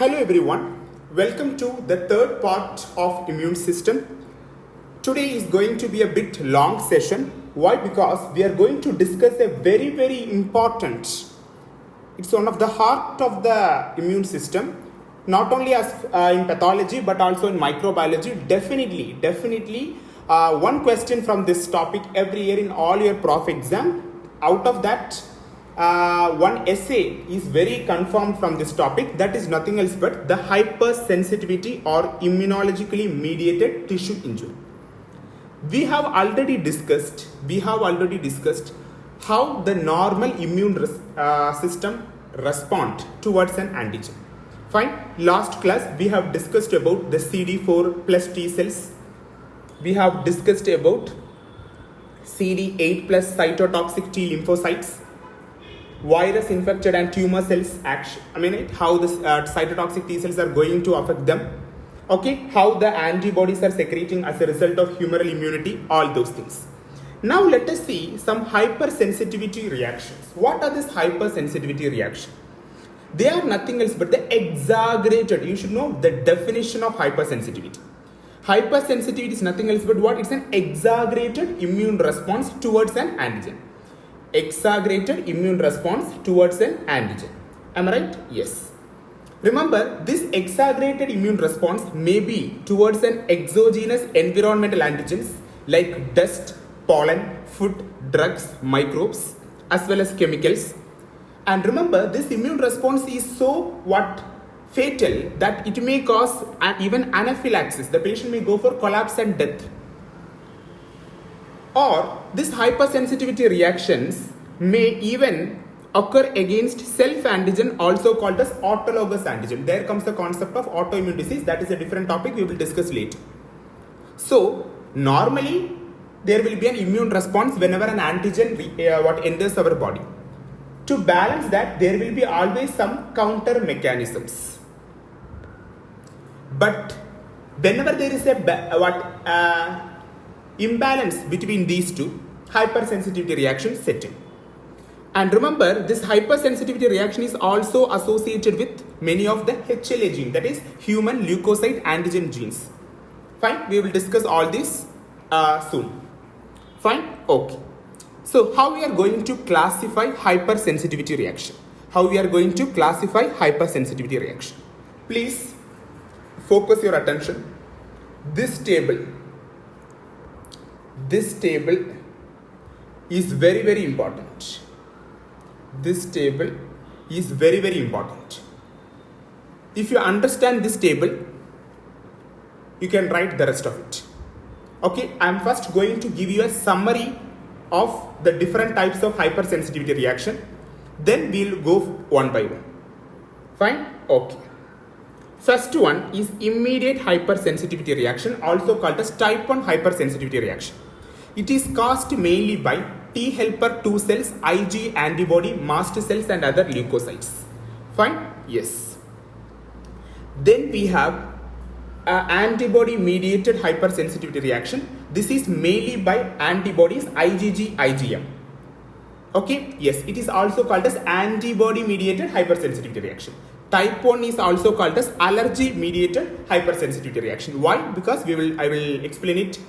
Hello everyone, welcome to the third part of immune system. Today is going to be a bit long session. Why? Because we are going to discuss a very important, it's one of the heart of the immune system, not only as in pathology but also in microbiology. Definitely one question from this topic every year in all your prof exam. Out of that, one essay is very confirmed from this topic, that is nothing else but the hypersensitivity or immunologically mediated tissue injury. We have already discussed how the normal immune system respond towards an antigen. Fine. Last class we have discussed about the CD4 plus T cells. We have discussed about CD8 plus cytotoxic T lymphocytes, virus infected and tumor cells action. How the cytotoxic T cells are going to affect them. Okay, how the antibodies are secreting as a result of humoral immunity, all those things. Now let us see some hypersensitivity reactions. What are these hypersensitivity reactions? They are nothing else but the exaggerated. You should know the definition of hypersensitivity. Hypersensitivity is nothing else but what? It's an exaggerated immune response towards an antigen. Exaggerated immune response towards an antigen. Am I right? Yes. Remember, this exaggerated immune response may be towards an exogenous environmental antigens like dust, pollen, food, drugs, microbes, as well as chemicals. And remember, this immune response is so fatal that it may cause even anaphylaxis. The patient may go for collapse and death. Or this hypersensitivity reactions may even occur against self-antigen, also called as autologous antigen. There comes the concept of autoimmune disease. That is a different topic we will discuss later. So normally there will be an immune response whenever an antigen enters our body. To balance that, there will be always some counter mechanisms. But whenever there is a imbalance between these two, hypersensitivity reaction set in. And remember, this hypersensitivity reaction is also associated with many of the HLA gene, that is human leukocyte antigen genes. Fine, we will discuss all this soon. Fine, okay. So how we are going to classify hypersensitivity reaction? Please focus your attention. This table is very important. This table is very important. If you understand this table, you can write the rest of it. Okay, I am first going to give you a summary of the different types of hypersensitivity reaction. Then we will go one by one. Fine? Okay. First one is immediate hypersensitivity reaction, also called as type 1 hypersensitivity reaction. It is caused mainly by T helper 2 cells, Ig antibody, mast cells and other leukocytes. Fine? Yes. Then we have antibody mediated hypersensitivity reaction. This is mainly by antibodies IgG, IgM. Okay? Yes, it is also called as antibody mediated hypersensitivity reaction. Type 1 is also called as allergy mediated hypersensitivity reaction. Why? Because I will explain it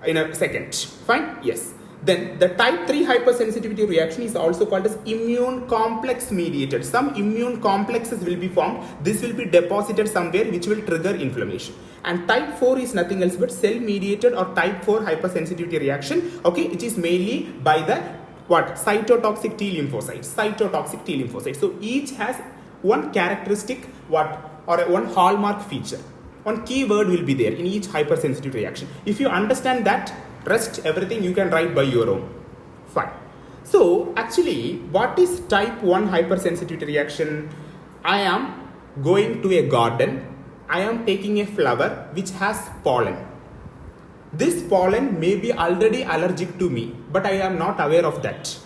in a second. Fine? Yes. Then the type 3 hypersensitivity reaction is also called as immune complex mediated. Some immune complexes will be formed. This will be deposited somewhere which will trigger inflammation. And type 4 is nothing else but cell mediated or type 4 hypersensitivity reaction. Okay, it is mainly by the cytotoxic T lymphocytes. So each has one characteristic one hallmark feature. One keyword will be there in each hypersensitive reaction. If you understand that, rest everything you can write by your own. Fine. So actually, what is type 1 hypersensitivity reaction? I am going to a garden. I am taking a flower which has pollen. This pollen may be already allergic to me, but I am not aware of that.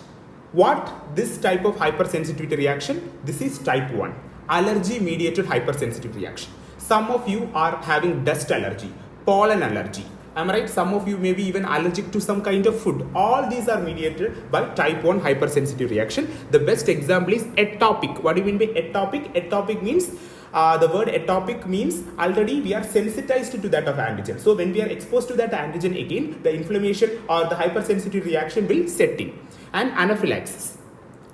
What this type of hypersensitivity reaction? This is type 1, allergy mediated hypersensitivity reaction. Some of you are having dust allergy, pollen allergy. Am I right? Some of you may be even allergic to some kind of food. All these are mediated by type 1 hypersensitive reaction. The best example is atopic. What do you mean by atopic? Atopic means the word atopic means already we are sensitized to that of antigen. So when we are exposed to that antigen again, the inflammation or the hypersensitivity reaction will set in. And anaphylaxis.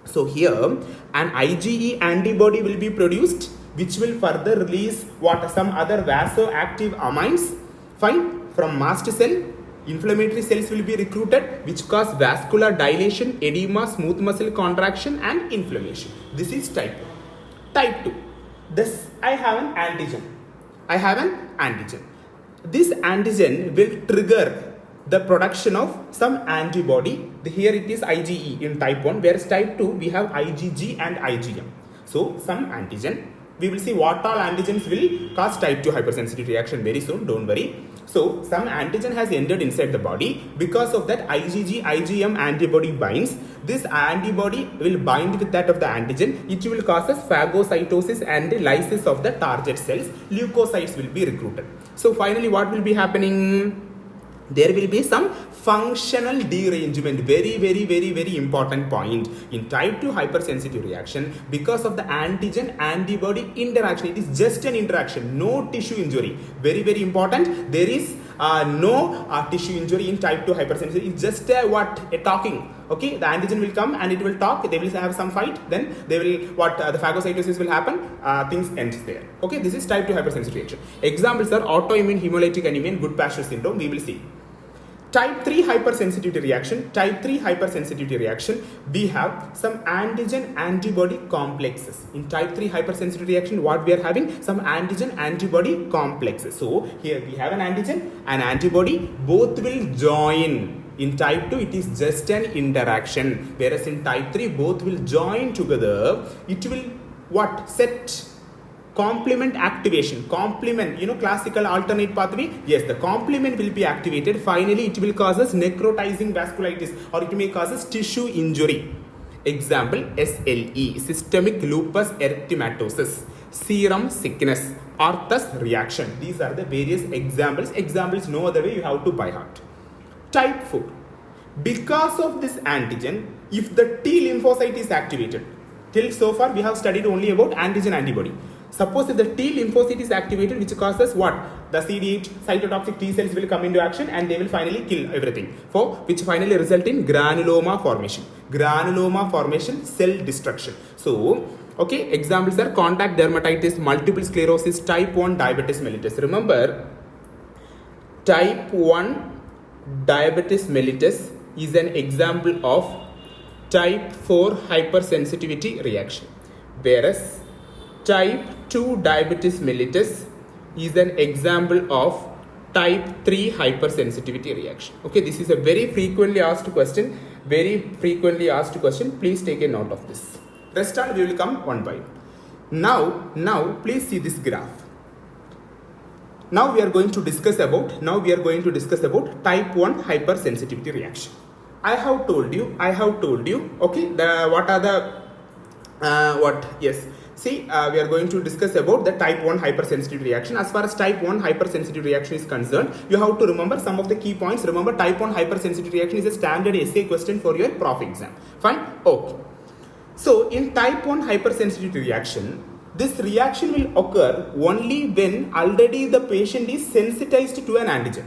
So here an IgE antibody will be produced which will further release some other vasoactive amines, fine, from mast cell. Inflammatory cells will be recruited which cause vascular dilation, edema, smooth muscle contraction and inflammation. This is type 1. Type 2. This I have an antigen. This antigen will trigger the production of some antibody. Here it is IgE in type 1, whereas type 2 we have IgG and IgM. So some antigen. We will see what all antigens will cause type 2 hypersensitivity reaction very soon, don't worry. So some antigen has entered inside the body. Because of that IgG, IgM antibody binds. This antibody will bind with that of the antigen. It will cause phagocytosis and lysis of the target cells. Leukocytes will be recruited. So finally what will be happening? There will be some functional derangement. Very important point in type 2 hypersensitive reaction because of the antigen antibody interaction. It is just an interaction, no tissue injury. Very important. There is no tissue injury in type 2 hypersensitivity. It's just a talking. Okay, the antigen will come and it will talk. They will have some fight. Then they will the phagocytosis will happen. Things ends there. Okay, this is type 2 hypersensitive reaction. Examples are autoimmune hemolytic anemia and Goodpasture syndrome. We will see. Type 3 hypersensitivity reaction. Type 3 hypersensitivity reaction, we have some antigen antibody complexes. In type 3 hypersensitivity reaction, what we are having? Some antigen antibody complexes. So here we have an antigen and antibody, both will join. In type 2 it is just an interaction, whereas in type 3 both will join together. It will set complement activation. Complement, classical alternate pathway. Yes, the complement will be activated. Finally, it will cause us necrotizing vasculitis or it may cause us tissue injury. Example, SLE, systemic lupus erythematosus, serum sickness, Arthus reaction. These are the various examples. Examples no other way, you have to by heart. Type 4. Because of this antigen, if the T lymphocyte is activated, till so far we have studied only about antigen antibody. Suppose if the T lymphocyte is activated, which causes what? The CD8 cytotoxic T cells will come into action and they will finally kill everything, which finally result in granuloma formation. Granuloma formation, cell destruction. So, okay, examples are contact dermatitis, multiple sclerosis, type 1 diabetes mellitus. Remember, type 1 diabetes mellitus is an example of type 4 hypersensitivity reaction, whereas type 2 diabetes mellitus is an example of type 3 hypersensitivity reaction. Okay, this is a very frequently asked question. Please take a note of this. Rest all we will come one by one. Now please see this graph. Now we are going to discuss about type 1 hypersensitivity reaction. I have told you, okay, See, we are going to discuss about the type 1 hypersensitivity reaction. As far as type 1 hypersensitivity reaction is concerned, you have to remember some of the key points. Remember, type 1 hypersensitivity reaction is a standard essay question for your prof exam. Fine? Okay. So, in type 1 hypersensitivity reaction, this reaction will occur only when already the patient is sensitized to an antigen.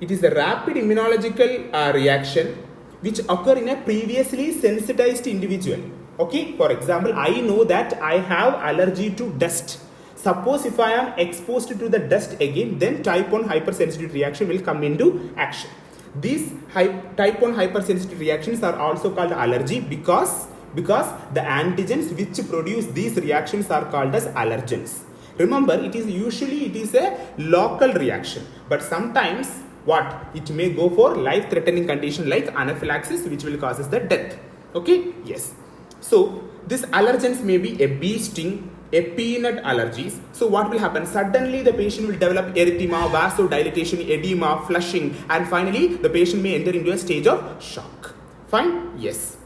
It is a rapid immunological reaction which occur in a previously sensitized individual. Okay, for example, I know that I have allergy to dust. Suppose if I am exposed to the dust again, then type 1 hypersensitivity reaction will come into action. These type 1 hypersensitivity reactions are also called allergy because the antigens which produce these reactions are called as allergens. Remember, it is a local reaction, but sometimes it may go for life-threatening condition like anaphylaxis, which will cause the death. Okay, yes. So, these allergens may be a bee sting, a peanut allergies. So, what will happen? Suddenly, the patient will develop erythema, vasodilatation, edema, flushing, and finally, the patient may enter into a stage of shock. Fine? Yes.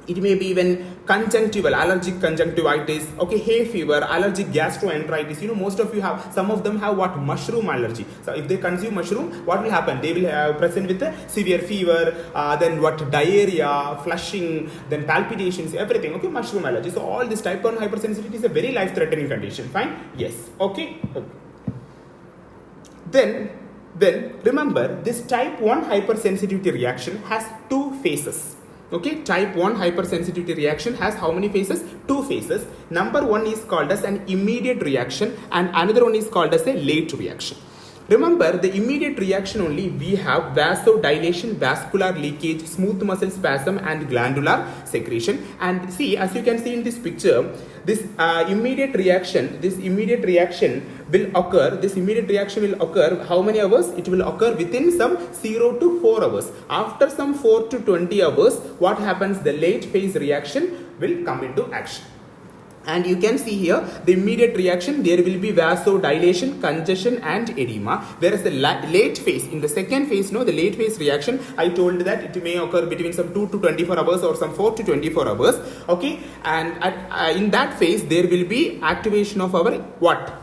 It may be even conjunctival, allergic conjunctivitis, okay, hay fever, allergic gastroenteritis. Most of you have, some of them have what? Mushroom allergy. So if they consume mushroom, what will happen? They will present with a severe fever, then what? Diarrhea, flushing, then palpitations, everything, okay, mushroom allergy. So all this type 1 hypersensitivity is a very life-threatening condition, fine? Yes, okay. Then remember, this type 1 hypersensitivity reaction has 2 phases. Okay, type 1 hypersensitivity reaction has how many phases? 2 phases. Number 1 is called as an immediate reaction and another one is called as a late reaction. Remember, the immediate reaction only we have vasodilation, vascular leakage, smooth muscle spasm and glandular secretion. And see, as you can see in this picture, this immediate reaction will occur how many hours? It will occur within some 0 to 4 hours. After some 4 to 20 hours, what happens? The late phase reaction will come into action. And you can see here the immediate reaction, there will be vasodilation, congestion and edema. Whereas the late phase, in the second phase, the late phase reaction, I told that it may occur between some 2 to 24 hours or some 4 to 24 hours. Okay, and in that phase, there will be activation of our what?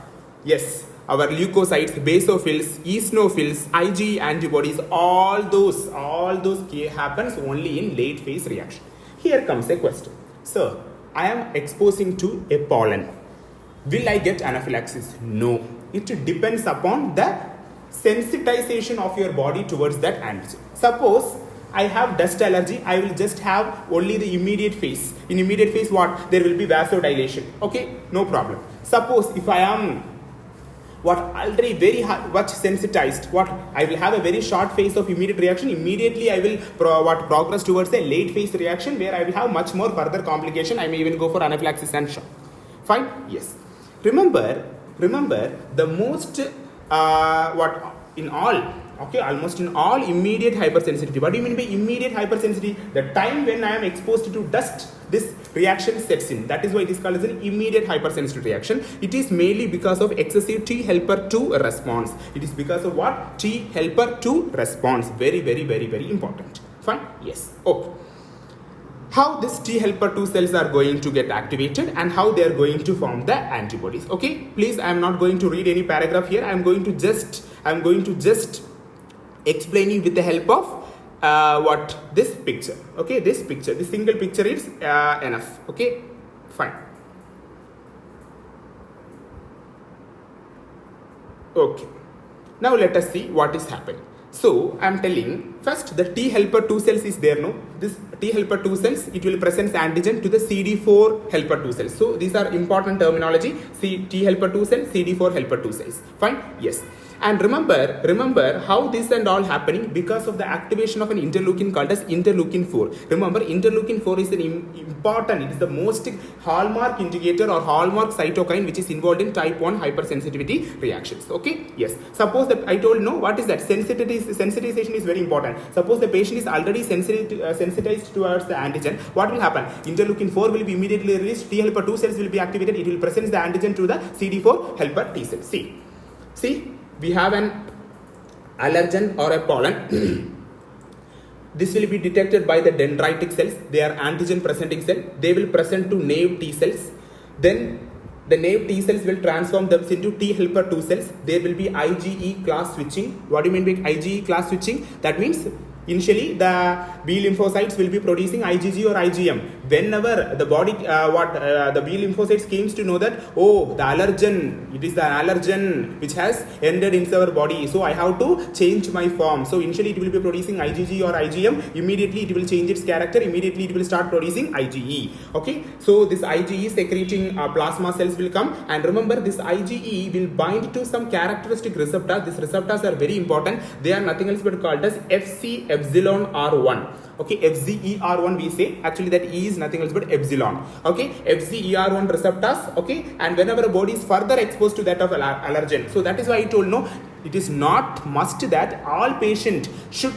Yes, our leukocytes, basophils, eosinophils, IgE antibodies, all those happens only in late phase reaction. Here comes a question. Sir, I am exposing to a pollen. Will I get anaphylaxis? No. It depends upon the sensitization of your body towards that antigen. Suppose I have dust allergy, I will just have only the immediate phase. In immediate phase, what? There will be vasodilation. Okay, no problem. Suppose if I am already very much sensitized, I will have a very short phase of immediate reaction. Immediately I will progress towards a late phase reaction where I will have much more further complication. I may even go for anaphylaxis and shock. Fine? Yes. Remember the most almost in all immediate hypersensitivity. What do you mean by immediate hypersensitivity? The time when I am exposed to dust, this reaction sets in. That is why it is called as an immediate hypersensitivity reaction. It is mainly because of excessive T helper 2 response. It is because of what? T helper 2 response. Very, very, very, very important. Fine? Yes. Okay. How this T helper 2 cells are going to get activated and how they are going to form the antibodies. Okay. Please, I am not going to read any paragraph here. I am going to just explain you with the help of this picture. Okay, this single picture is enough. Okay, fine. Okay, now let us see what is happening. So I am telling first the T helper 2 cells is there. No, this T helper 2 cells, it will present antigen to the CD4 helper 2 cells. So these are important terminology. T helper 2 cells, CD4 helper 2 cells. Fine. Yes. And remember how this and all happening because of the activation of an interleukin called as interleukin 4. Remember, interleukin 4 is an important, it is the most hallmark indicator or hallmark cytokine which is involved in type 1 hypersensitivity reactions. Okay, yes. Suppose that I told no, what is that? Sensitization is very important. Suppose the patient is already sensitized towards the antigen, what will happen? Interleukin 4 will be immediately released, T helper 2 cells will be activated, it will present the antigen to the CD4 helper T cells. See. We have an allergen or a pollen. This will be detected by the dendritic cells. They are antigen presenting cell. They will present to naive T cells. Then the naive T cells will transform themselves into T helper 2 cells. There will be IgE class switching. What do you mean by IgE class switching? That means initially the B lymphocytes will be producing IgG or IgM. Whenever the body, the B lymphocytes came to know that, oh, the allergen, it is the allergen which has entered into our body. So I have to change my form. So initially it will be producing IgG or IgM. Immediately it will change its character. Immediately it will start producing IgE. Okay. So this IgE secreting plasma cells will come. And remember, this IgE will bind to some characteristic receptor. These receptors are very important. They are nothing else but called as Fc epsilon R1. Okay, FZER1 we say, actually that E is nothing else but epsilon. Okay, FZER1 receptors. Okay, and whenever a body is further exposed to that of allergen, so that is why I told no, it is not must that all patient should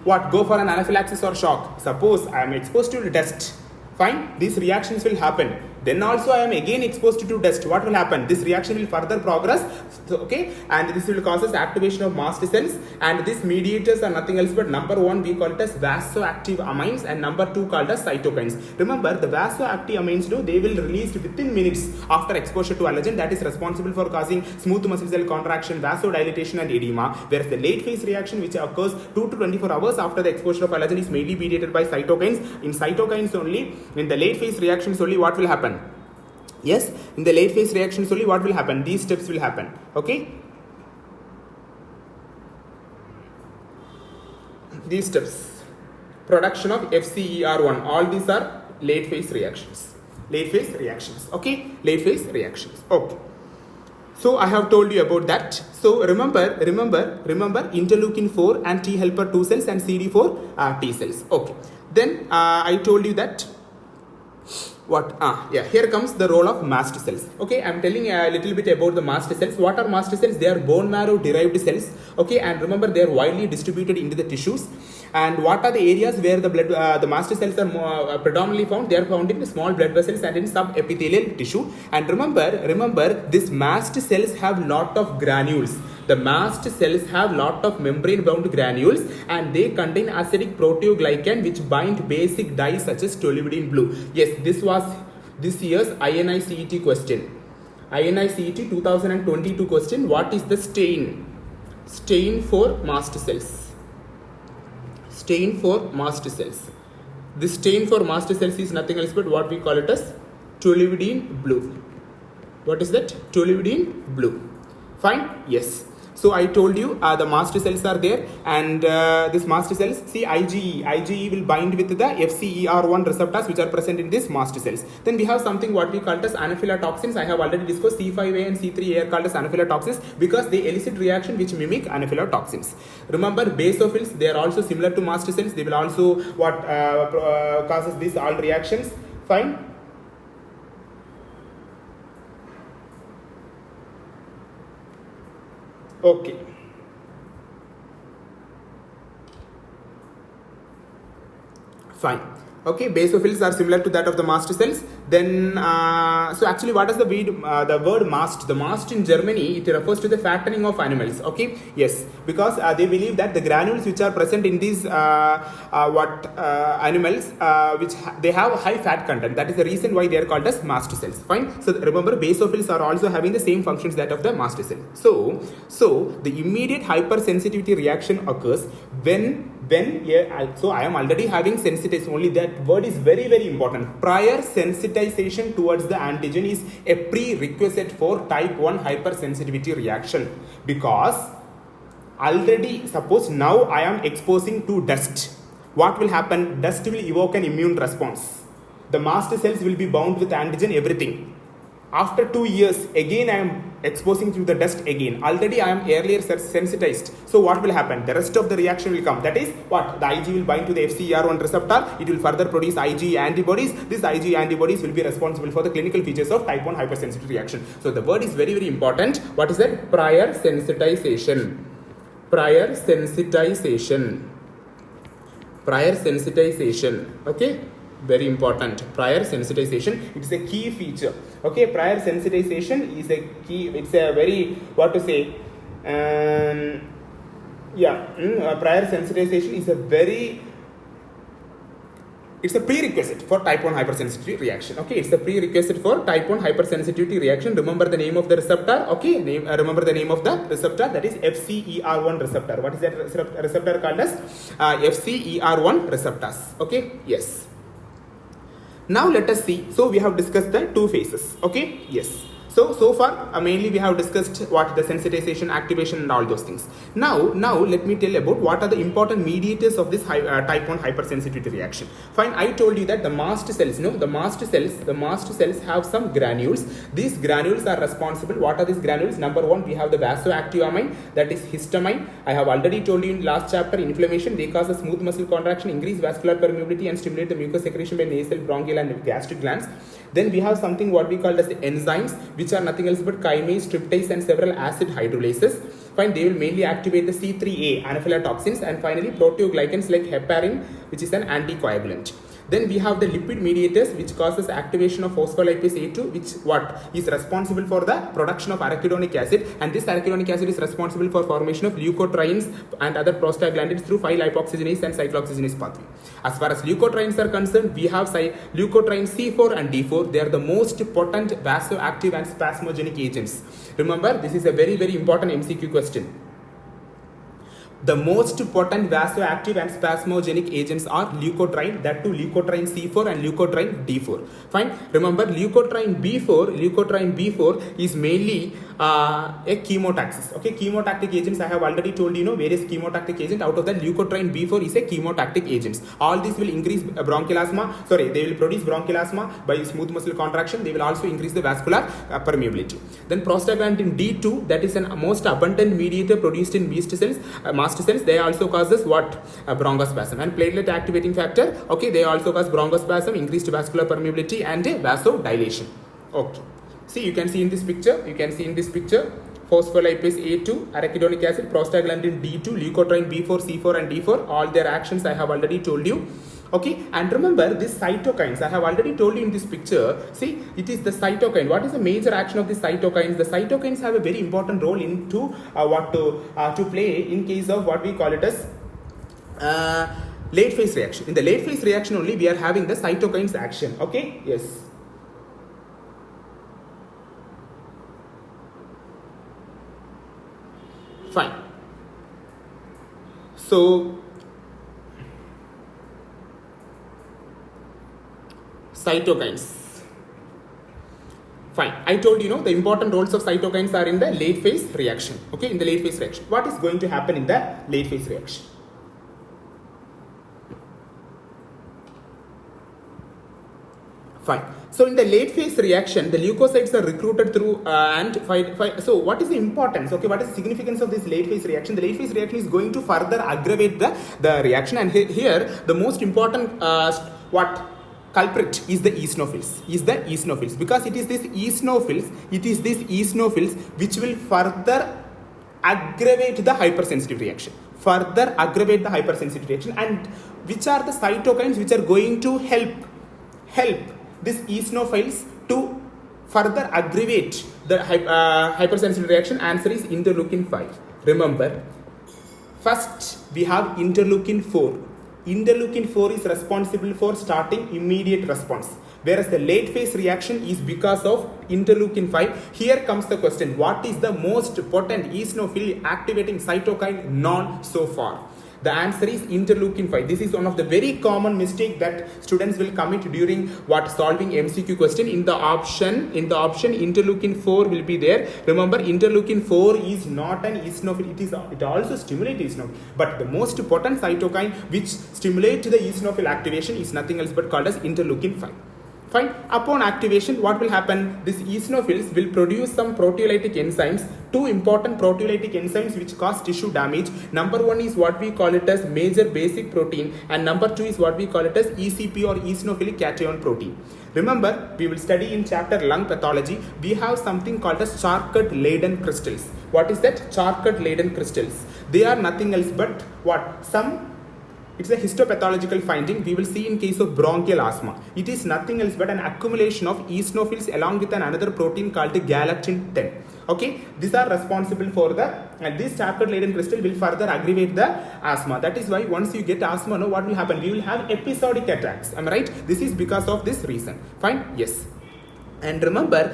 go for an anaphylaxis or shock. Suppose I am exposed to dust, fine, these reactions will happen. then also I am again exposed to dust, what will happen? This reaction will further progress, okay, and this will cause activation of mast cells, and these mediators are nothing else but number 1 we call it as vasoactive amines, and number 2 called as cytokines. Remember, the vasoactive amines, they will released within minutes after exposure to allergen, that is responsible for causing smooth muscle cell contraction, vasodilatation and edema, whereas the late phase reaction which occurs 2 to 24 hours after the exposure of allergen is mainly mediated by cytokines. In cytokines only, in the late phase reactions only, what will happen? Yes, in the late phase reactions only, what will happen? These steps will happen, okay? These steps, production of FCER1, all these are late phase reactions. Late phase reactions, okay? Late phase reactions, okay. So I have told you about that. So remember interleukin 4 and T helper 2 cells and CD4 T cells, okay. Then I told you that what? Here comes the role of mast cells. Okay, I am telling a little bit about the mast cells. What are mast cells? They are bone marrow derived cells. Okay, and remember they are widely distributed into the tissues. And what are the areas where the blood, the mast cells are more, predominantly found? They are found in small blood vessels and in subepithelial tissue. And remember, these mast cells have lot of granules. The mast cells have lot of membrane-bound granules, and they contain acidic proteoglycan which bind basic dyes such as toluidine blue. Yes, this was this year's INI-CET question. INI-CET 2022 question. What is the stain? Stain for mast cells. Stain for mast cells. The stain for mast cells is nothing else but what we call it as toluidine blue. What is that? Toluidine blue. Fine? Yes. So I told you the mast cells are there, and this mast cells, see IgE will bind with the FCER1 receptors which are present in these mast cells. Then we have something what we call as anaphylatoxins. I have already discussed C5a and C3a are called as anaphylatoxins because they elicit reaction which mimic anaphylatoxins. Remember, basophils, they are also similar to mast cells. They will also what causes these all reactions. Fine. Okay. Fine. Okay, basophils are similar to that of the mast cells. Then, so actually, what is the word mast? The mast in Germany, it refers to the fattening of animals. Okay, yes, because they believe that the granules which are present in these animals, which they have high fat content. That is the reason why they are called as mast cells. Fine. So remember, basophils are also having the same functions that of the mast cell. So the immediate hypersensitivity reaction occurs when so I am already having sensitization. Only that word is very, very important. Prior sensitization towards the antigen is a prerequisite for type 1 hypersensitivity reaction, because already suppose now I am exposing to dust. What will happen? Dust will evoke an immune response. The mast cells will be bound with antigen, everything. After 2 years, again I am exposing to the dust again. Already I am earlier sensitized. So what will happen? The rest of the reaction will come. That is what? The Ig will bind to the FCER1 receptor. It will further produce Ig antibodies. These Ig antibodies will be responsible for the clinical features of type 1 hypersensitivity reaction. So the word is very, very important. What is that? Prior sensitization. Prior sensitization. Prior sensitization. Okay? Very important. Prior sensitization, it is a key feature. Okay, prior sensitization is a key, it's a very, what to say, prior sensitization is a very, it's a prerequisite for type 1 hypersensitivity reaction. Okay, it's a prerequisite for type 1 hypersensitivity reaction. Remember the name of the receptor. Okay, remember the name of the receptor, that is FCER1 receptor. What is that receptor called as? FCER1 receptors. Okay, yes. Now let us see. So we have discussed the two phases. Okay, yes. So far mainly we have discussed what the sensitization, activation and all those things. Now let me tell about what are the important mediators of this type 1 hypersensitivity reaction. Fine, I told you that the mast cells, the mast cells have some granules. These granules are responsible. What are these granules? Number 1, we have the vasoactive amine, that is histamine. I have already told you in last chapter, inflammation, they cause a smooth muscle contraction, increase vascular permeability and stimulate the mucus secretion by nasal, bronchial and gastric glands. Then we have something what we call as the enzymes, which are nothing else but kinase, tryptase and several acid hydrolases. Fine, they will mainly activate the C3A anaphylatoxins, and finally proteoglycans like heparin, which is an anticoagulant. Then we have the lipid mediators, which causes activation of phospholipase A2, which what is responsible for the production of arachidonic acid, and this arachidonic acid is responsible for formation of leukotrienes and other prostaglandins through 5-lipoxygenase and cyclooxygenase pathway. As far as leukotrienes are concerned, we have leukotriene C4 and D4. They are the most potent vasoactive and spasmogenic agents. Remember, this is a very, very important MCQ question. The most potent vasoactive and spasmogenic agents are leukotriene, that too leukotriene C4 and leukotriene D4. Fine. Remember, leukotriene B4 is mainly a chemotactic. Okay, chemotactic agents I have already told you, various chemotactic agents. Out of that, leukotriene B4 is a chemotactic agent. All these will increase bronchial asthma. They will produce bronchial asthma by smooth muscle contraction. They will also increase the vascular permeability. Then prostaglandin D2, that is a most abundant mediator produced in mast cells. They also causes what? Bronchospasm. And platelet activating factor, okay, they also cause bronchospasm, increased vascular permeability, and vasodilation. Okay. See, you can see in this picture, phospholipase A2, arachidonic acid, prostaglandin D2, leukotriene B4, C4 and D4, all their actions I have already told you. Okay, and remember this cytokines, I have already told you in this picture. See, it is the cytokine. What is the major action of the cytokines? The cytokines have a very important role into to play in case of what we call it as late phase reaction. In the late phase reaction only we are having the cytokines action. Okay, yes. Fine. So cytokines. Fine. I told you the important roles of cytokines are in the late phase reaction. Okay, in the late phase reaction. What is going to happen in the late phase reaction? Fine. So in the late phase reaction, the leukocytes are recruited through so what is the importance? Okay, what is the significance of this late phase reaction? The late phase reaction is going to further aggravate the reaction, and here the most important culprit is the eosinophils, because it is this eosinophils which will further aggravate the hypersensitive reaction, and which are the cytokines which are going to help this eosinophils to further aggravate the hypersensitive reaction? Answer is interleukin 5. Remember, first we have interleukin 4. Interleukin 4 is responsible for starting immediate response, whereas the late phase reaction is because of interleukin 5. Here comes the question, what is the most potent eosinophil activating cytokine known so far? The answer is interleukin 5. This is one of the very common mistake that students will commit during solving MCQ question. In the option interleukin 4 will be there. Remember, interleukin 4 is not an eosinophil. It also stimulates eosinophil. But the most potent cytokine which stimulates the eosinophil activation is nothing else but called as interleukin 5. Fine. Upon activation, what will happen? These eosinophils will produce some proteolytic enzymes. Two important proteolytic enzymes which cause tissue damage. Number one is what we call it as major basic protein, and number two is what we call it as ECP or eosinophilic cation protein. Remember, we will study in chapter lung pathology. We have something called as Charcot-Leyden crystals. What is that? Charcot-Leyden crystals. They are nothing else but it's a histopathological finding. We will see in case of bronchial asthma. It is nothing else but an accumulation of eosinophils along with another protein called galactin 10. Okay, these are responsible for this Charcot-Leyden crystal will further aggravate the asthma. That is why once you get asthma, what will happen? We will have episodic attacks. Am I right? This is because of this reason. Fine? Yes. And remember,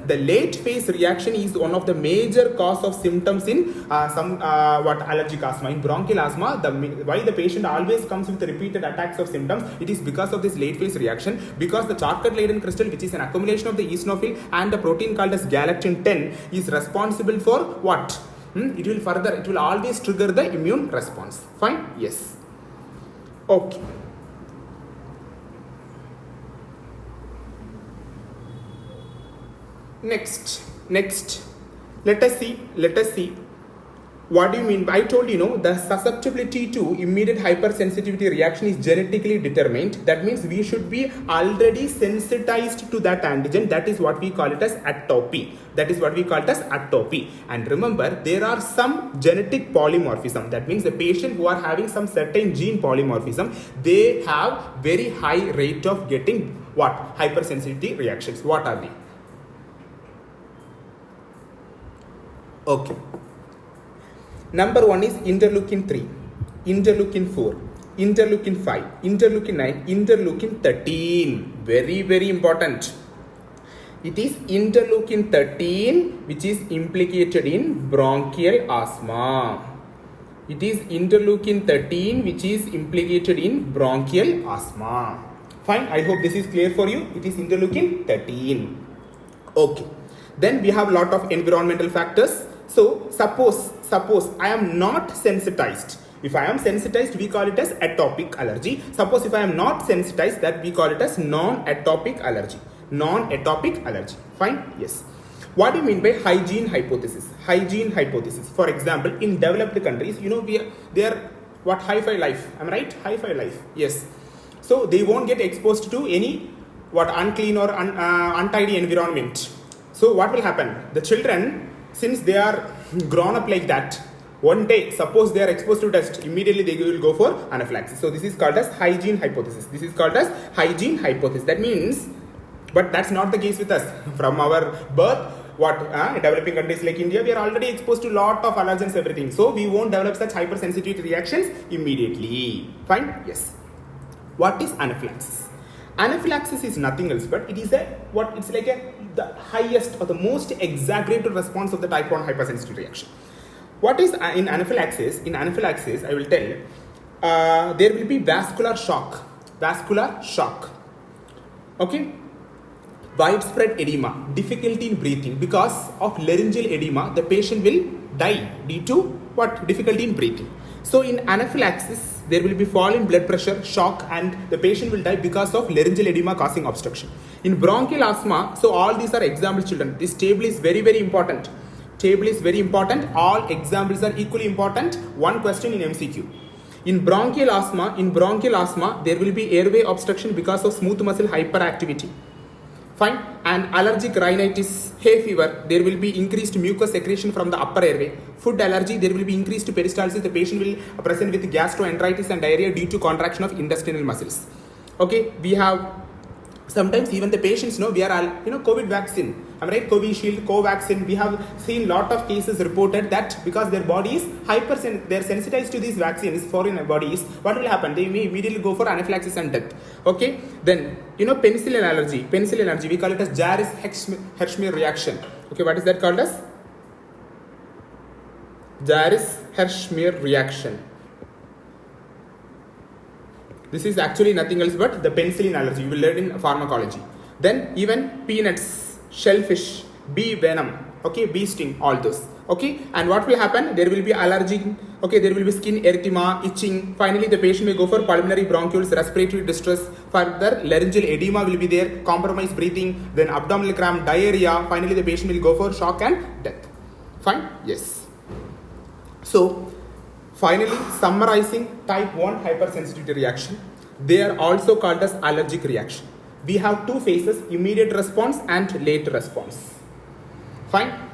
the late phase reaction is one of the major cause of symptoms in allergic asthma. In bronchial asthma, why the patient always comes with repeated attacks of symptoms, it is because of this late phase reaction, because the Charcot-Leyden crystal, which is an accumulation of the eosinophil and the protein called as galactin 10, is responsible for what? It will always trigger the immune response. Fine? Yes. Okay. Next, let us see What do you mean? I told you, the susceptibility to immediate hypersensitivity reaction is genetically determined. That means we should be already sensitized to that antigen. That is what we call it as atopy. And remember, there are some genetic polymorphism. That means the patient who are having some certain gene polymorphism, they have very high rate of getting what? Hypersensitivity reactions. What are they? Okay. Number 1 is interleukin 3, interleukin 4, interleukin 5, interleukin 9, interleukin 13. Very, very important. It is interleukin 13 which is implicated in bronchial asthma. Fine. I hope this is clear for you. It is interleukin 13. Okay. Then we have a lot of environmental factors. So suppose I am not sensitized. If I am sensitized, we call it as atopic allergy. Suppose if I am not sensitized, that we call it as non-atopic allergy. Fine? Yes. What do you mean by hygiene hypothesis? For example, in developed countries, they are what? Hi-fi life. Am I right? Hi-fi life. Yes. So they won't get exposed to any unclean or untidy environment. So what will happen? The children, since they are grown up like that, one day, suppose they are exposed to dust, immediately they will go for anaphylaxis. So this is called as hygiene hypothesis. That means, but that's not the case with us. From our birth, developing countries like India, we are already exposed to a lot of allergens, everything. So we won't develop such hypersensitivity reactions immediately. Fine? Yes. What is anaphylaxis? Anaphylaxis is nothing else but it is the highest or the most exaggerated response of the type 1 hypersensitivity reaction. What is in anaphylaxis? In anaphylaxis, I will tell, there will be vascular shock. Okay? Widespread edema, difficulty in breathing. Because of laryngeal edema, the patient will die due to what? Difficulty in breathing. So in anaphylaxis, there will be fall in blood pressure, shock, and the patient will die because of laryngeal edema causing obstruction. In bronchial asthma, so all these are examples, children. This table is very, very important. All examples are equally important. One question in MCQ. In bronchial asthma, there will be airway obstruction because of smooth muscle hyperactivity. Fine. And allergic rhinitis, hay fever, there will be increased mucus secretion from the upper airway. Food allergy, there will be increased peristalsis. The patient will present with gastroenteritis and diarrhea due to contraction of intestinal muscles. Okay, we have sometimes even the patients know we are COVID vaccine. I'm right, Covishield, Covaxin. We have seen lot of cases reported that because their body is they're sensitized to these vaccines, foreign bodies. What will happen? They may immediately go for anaphylaxis and death. Okay, then penicillin allergy. We call it as Jarvis-Hershmer reaction. Okay, what is that called as? Jarvis-Hershmer reaction. This is actually nothing else but the penicillin allergy. You will learn in pharmacology. Then even peanuts, shellfish, bee venom, okay, bee sting, all those. Okay, and what will happen? There will be allergy. Okay, there will be skin erythema, itching. Finally, the patient may go for pulmonary bronchioles, respiratory distress. Further, laryngeal edema will be there, compromised breathing, then abdominal cramp, diarrhea. Finally, the patient will go for shock and death. Fine? Yes. So, finally, summarizing type 1 hypersensitivity reaction, they are also called as allergic reaction. We have two phases, immediate response and late response. Fine.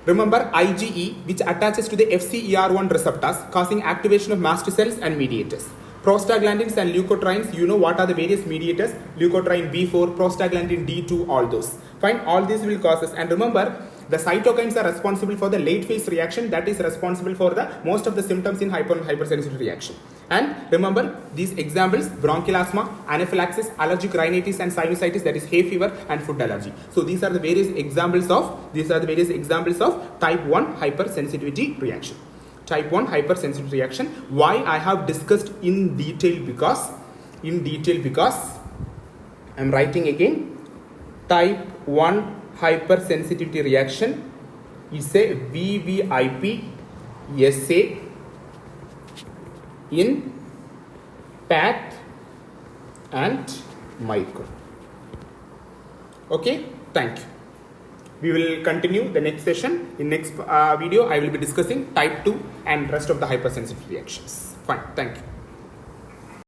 Remember IgE, which attaches to the FcER1 receptors, causing activation of mast cells and mediators. Prostaglandins and leukotrienes, you know what are the various mediators, leukotriene B4, prostaglandin D2, all those. Fine, all these will cause us. And remember, the cytokines are responsible for the late phase reaction, that is responsible for the most of the symptoms in hypersensitivity reaction. And remember these examples: bronchial asthma, anaphylaxis, allergic rhinitis and sinusitis, that is hay fever, and food allergy. So these are the various examples of type 1 hypersensitivity reaction. Type 1 hypersensitivity reaction. Why I have discussed in detail? Because I am writing again. Type 1 hypersensitivity reaction is a VVIP essay in Path and Micro. Okay, thank you. We will continue the next session. In next video, I will be discussing type 2 and rest of the hypersensitivity reactions. Fine. Thank you.